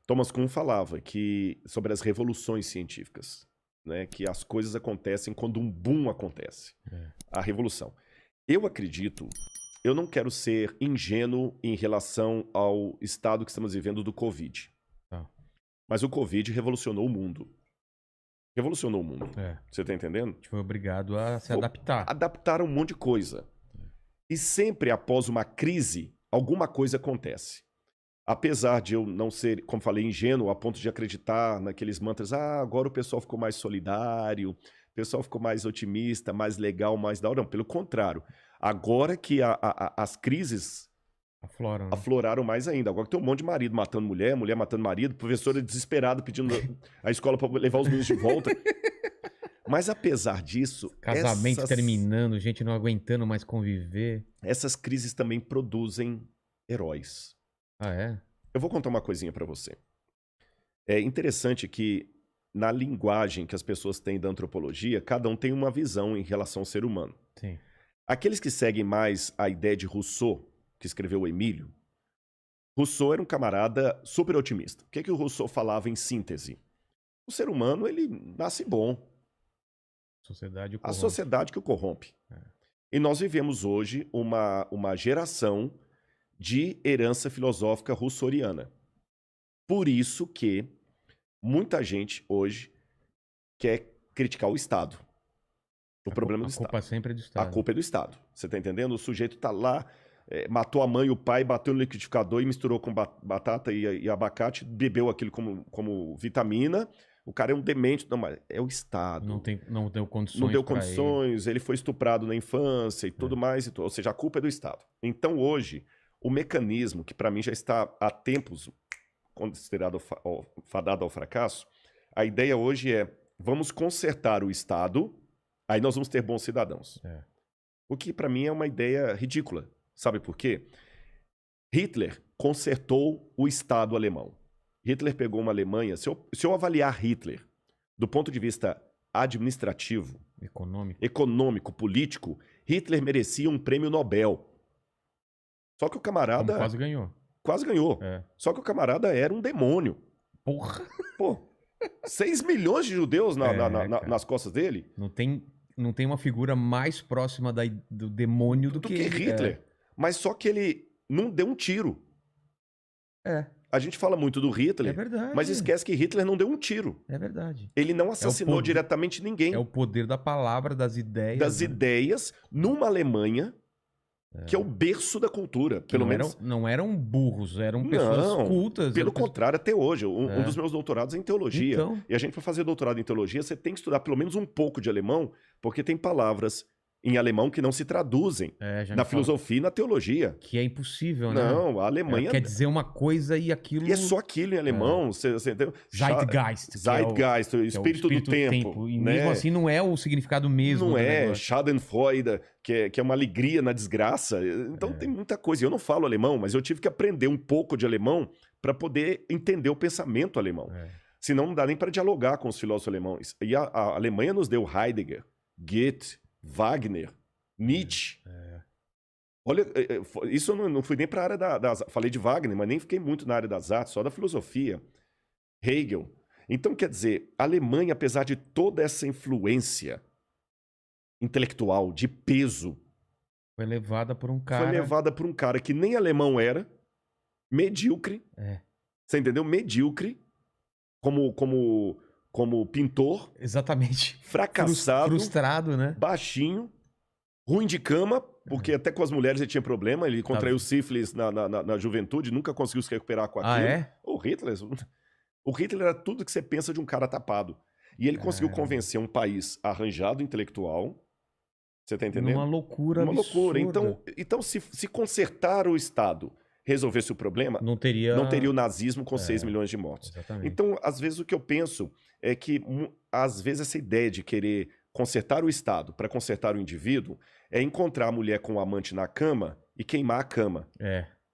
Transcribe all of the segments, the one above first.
Thomas Kuhn falava sobre as revoluções científicas, né? Que as coisas acontecem quando um boom acontece. A revolução. Eu acredito, eu não quero ser ingênuo em relação ao estado que estamos vivendo do Covid. Mas o Covid revolucionou o mundo. Revolucionou o mundo. Você tá entendendo? A gente foi obrigado a se adaptar. Adaptaram um monte de coisa. E sempre após uma crise, alguma coisa acontece. Apesar de eu não ser, como falei, ingênuo, a ponto de acreditar naqueles mantras, agora o pessoal ficou mais solidário, o pessoal ficou mais otimista, mais legal, mais da hora. Não, pelo contrário. Agora que as crises afloraram mais ainda. Agora que tem um monte de marido matando mulher, mulher matando marido, professora desesperada pedindo a escola para levar os meninos de volta. Mas apesar disso... Casamento terminando, gente não aguentando mais conviver. Essas crises também produzem heróis. Eu vou contar uma coisinha para você. É interessante que na linguagem que as pessoas têm da antropologia, cada um tem uma visão em relação ao ser humano. Sim. Aqueles que seguem mais a ideia de Rousseau, que escreveu o Emílio, Rousseau era um camarada super otimista. O que o Rousseau falava em síntese? O ser humano, ele nasce bom. A sociedade que o corrompe. E nós vivemos hoje uma geração de herança filosófica rousseauiana. Por isso que muita gente hoje quer criticar o Estado. O problema do Estado. A culpa sempre é do Estado. A culpa é do Estado. Você tá entendendo? O sujeito tá lá, matou a mãe e o pai, bateu no liquidificador e misturou com batata e abacate, bebeu aquilo como vitamina. O cara é um demente. Não, mas é o Estado. Não deu condições. Não deu condições, ele foi estuprado na infância e tudo mais. Ou seja, a culpa é do Estado. Então hoje, o mecanismo, que para mim já está há tempos considerado fadado ao fracasso, a ideia hoje é, vamos consertar o Estado, aí nós vamos ter bons cidadãos. O que para mim é uma ideia ridícula. Sabe por quê? Hitler consertou o Estado alemão. Hitler pegou uma Alemanha... Se eu avaliar Hitler do ponto de vista administrativo, econômico, político, Hitler merecia um prêmio Nobel. Só que o camarada... Quase ganhou. Quase ganhou. Só que o camarada era um demônio. Porra! Pô, 6 milhões de judeus nas costas dele. Não tem uma figura mais próxima do demônio do que Hitler. Mas só que ele não deu um tiro. A gente fala muito do Hitler, mas esquece que Hitler não deu um tiro. É verdade. Ele não assassinou diretamente ninguém. É o poder da palavra, das ideias. Das ideias, numa Alemanha que é o berço da cultura. Pelo menos não eram burros, eram pessoas cultas. Pelo contrário, até hoje. Um dos meus doutorados é em teologia. E a gente, para fazer doutorado em teologia, você tem que estudar pelo menos um pouco de alemão, porque tem palavras em alemão que não se traduzem na filosofia e na teologia. Que é impossível, né? Não, a Alemanha... quer dizer uma coisa e aquilo... E é só aquilo em alemão. Você entendeu? Zeitgeist. Zeitgeist, o espírito do tempo. E mesmo assim não é o significado mesmo. Não é. Schadenfreude, que é uma alegria na desgraça. Então tem muita coisa. Eu não falo alemão, mas eu tive que aprender um pouco de alemão para poder entender o pensamento alemão. Senão não dá nem para dialogar com os filósofos alemães. E a Alemanha nos deu Heidegger, Goethe, Wagner, Nietzsche. Olha, isso eu não fui nem para a área das... Falei de Wagner, mas nem fiquei muito na área das artes, só da filosofia. Hegel. Então, quer dizer, a Alemanha, apesar de toda essa influência intelectual, de peso... Foi levada por um cara... Foi levada por um cara que nem alemão era, medíocre. Você entendeu? Medíocre, como pintor. Exatamente. Fracassado. Frustrado, né? Baixinho. Ruim de cama, porque até com as mulheres ele tinha problema. Ele contraiu sífilis na juventude, nunca conseguiu se recuperar com aquilo. O Hitler era tudo que você pensa de um cara tapado. E ele conseguiu convencer um país arranjado intelectual. Você tá entendendo? Uma loucura loucura. Então se consertar o Estado resolvesse o problema, não teria o nazismo com 6 milhões de mortos. Exatamente. Então, às vezes, o que eu penso é que, às vezes, essa ideia de querer consertar o Estado para consertar o indivíduo é encontrar a mulher com o amante na cama e queimar a cama.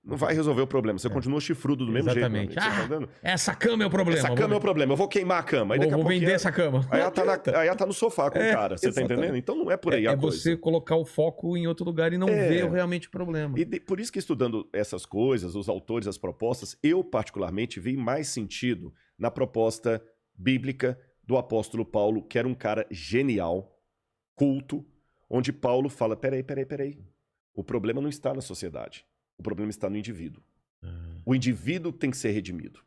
não vai resolver o problema. Você continua chifrudo do mesmo jeito. Meu amigo. Você tá entendendo? Essa cama é o problema. Essa cama é o problema. Eu vou queimar a cama. Aí Vou vender essa cama. Aí ela tá no sofá com o cara. Você tá entendendo? Então não é por aí a coisa. É você colocar o foco em outro lugar e não ver realmente o problema. E por isso que estudando essas coisas, os autores, as propostas, eu particularmente vi mais sentido na proposta bíblica do apóstolo Paulo, que era um cara genial, culto, onde Paulo fala, peraí. O problema não está na sociedade. O problema está no indivíduo. O indivíduo tem que ser redimido.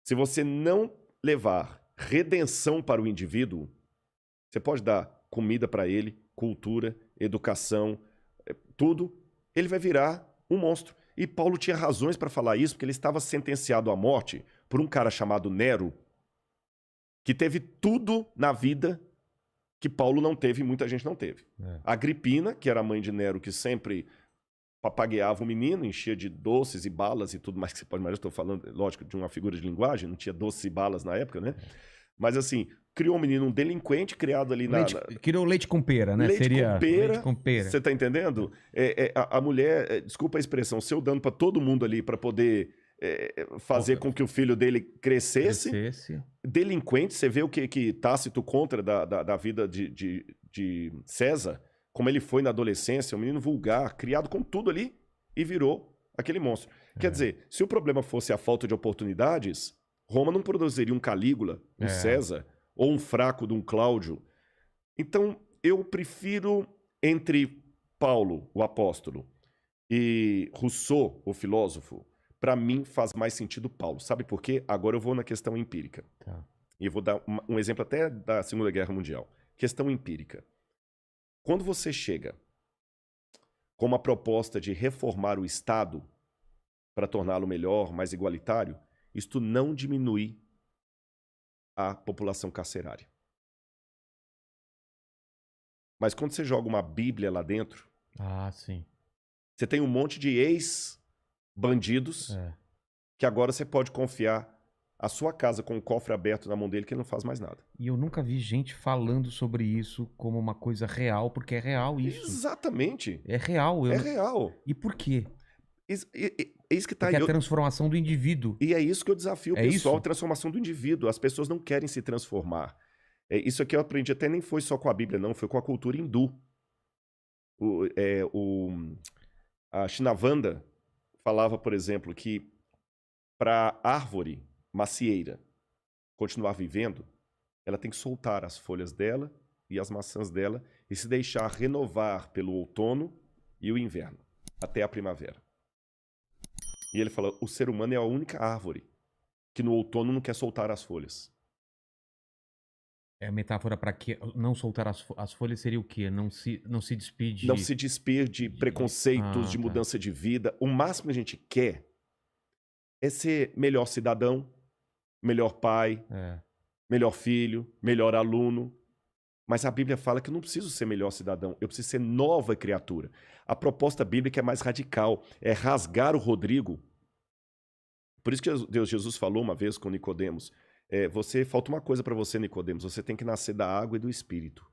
Se você não levar redenção para o indivíduo, você pode dar comida para ele, cultura, educação, tudo, ele vai virar um monstro. E Paulo tinha razões para falar isso, porque ele estava sentenciado à morte por um cara chamado Nero, que teve tudo na vida que Paulo não teve e muita gente não teve. Agripina, que era a mãe de Nero, que sempre papagueava o menino, enchia de doces e balas e tudo mais que você pode imaginar. Estou falando, lógico, de uma figura de linguagem, não tinha doces e balas na época, né? Mas assim, criou um menino, um delinquente, criado ali criou leite com pera, né? Leite com pera. Você tá entendendo? A mulher, desculpa a expressão, seu dando para todo mundo ali para poder fazer com que o filho dele crescesse. Delinquente, você vê o que Tácito contra da vida de César, como ele foi na adolescência, um menino vulgar, criado com tudo ali e virou aquele monstro. Quer dizer, se o problema fosse a falta de oportunidades, Roma não produziria um Calígula, um César, ou um fraco de um Cláudio. Então, eu prefiro entre Paulo, o apóstolo, e Rousseau, o filósofo, para mim faz mais sentido Paulo. Sabe por quê? Agora eu vou na questão empírica. E eu vou dar um exemplo até da Segunda Guerra Mundial. Questão empírica. Quando você chega com uma proposta de reformar o Estado para torná-lo melhor, mais igualitário, isto não diminui a população carcerária. Mas quando você joga uma Bíblia lá dentro, você tem um monte de ex-bandidos que agora você pode confiar a sua casa com o cofre aberto na mão dele que ele não faz mais nada. E eu nunca vi gente falando sobre isso como uma coisa real, porque é real isso. Exatamente. É real. É real. E por quê? É isso que tá aí. É a transformação do indivíduo. E é isso que eu desafio o pessoal, a transformação do indivíduo. As pessoas não querem se transformar. Isso aqui eu aprendi até nem foi só com a Bíblia, não. Foi com a cultura hindu. A Shinavanda falava, por exemplo, que para a árvore macieira continuar vivendo, ela tem que soltar as folhas dela e as maçãs dela e se deixar renovar pelo outono e o inverno, até a primavera. E ele fala, o ser humano é a única árvore que no outono não quer soltar as folhas. É a metáfora para que não soltar as folhas seria o quê? Não se despir de... Não se despir de preconceitos, de mudança de vida. O máximo que a gente quer é ser melhor cidadão, melhor pai, melhor filho, melhor aluno. Mas a Bíblia fala que eu não preciso ser melhor cidadão, eu preciso ser nova criatura. A proposta bíblica é mais radical, é rasgar o Rodrigo. Por isso que Jesus falou uma vez com Nicodemos, falta uma coisa para você, Nicodemos, você tem que nascer da água e do Espírito.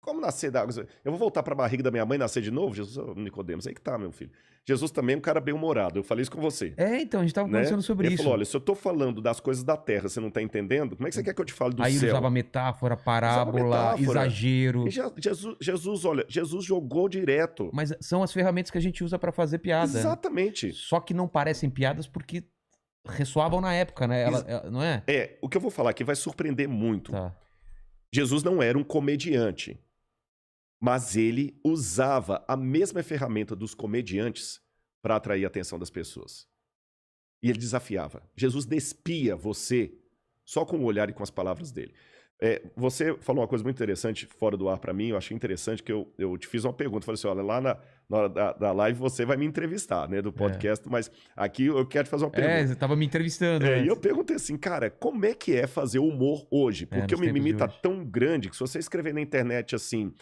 Como nascer da água? Eu vou voltar para a barriga da minha mãe e nascer de novo? Jesus, Nicodemos, aí que tá, meu filho. Jesus também é um cara bem-humorado, eu falei isso com você. Então, a gente estava conversando sobre isso. Ele falou, olha, se eu tô falando das coisas da terra, você não tá entendendo, como é que você quer que eu te fale do céu? Aí ele usava metáfora, parábola, exagero. E Jesus, olha, Jesus jogou direto. Mas são as ferramentas que a gente usa para fazer piada. Exatamente. Só que não parecem piadas porque ressoavam na época, né? Não é? O que eu vou falar aqui vai surpreender muito. Jesus não era um comediante. Mas ele usava a mesma ferramenta dos comediantes para atrair a atenção das pessoas. E ele desafiava. Jesus despia você só com o olhar e com as palavras dele. Você falou uma coisa muito interessante fora do ar para mim, eu achei interessante que eu te fiz uma pergunta. Falei assim, olha, lá na hora da live você vai me entrevistar, né, do podcast, mas aqui eu quero te fazer uma pergunta. Você estava me entrevistando. E eu perguntei assim, cara, como é que é fazer humor hoje? Porque o mimimi tá tão grande que se você escrever na internet assim...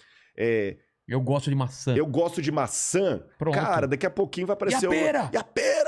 eu gosto de maçã. Eu gosto de maçã. Pronto. Cara, daqui a pouquinho vai aparecer... E a pera? E a pera?